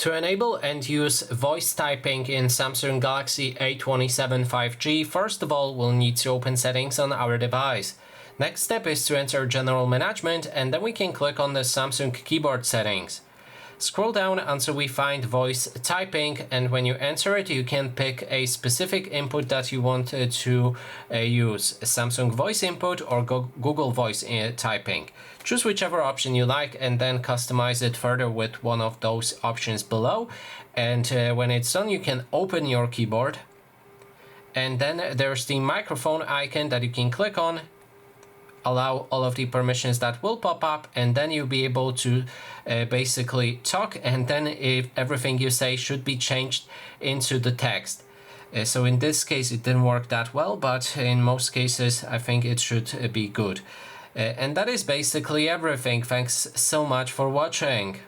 To enable and use voice typing in Samsung Galaxy A27 5G, first of all, we'll need to open settings on our device. Next step is to enter General Management, and then we can click on the Samsung keyboard settings. Scroll down until we find voice typing, and when you enter it, you can pick a specific input that you want to use, Samsung voice input or Google voice typing. Choose whichever option you like and then customize it further with one of those options below. And when it's done, you can open your keyboard, and then there's the microphone icon that you can click on. Allow all of the permissions that will pop up, and then you'll be able to basically talk, and then if everything you say should be changed into the text. So in this case it didn't work that well, but in most cases I think it should be good. And that is basically everything. Thanks so much for watching.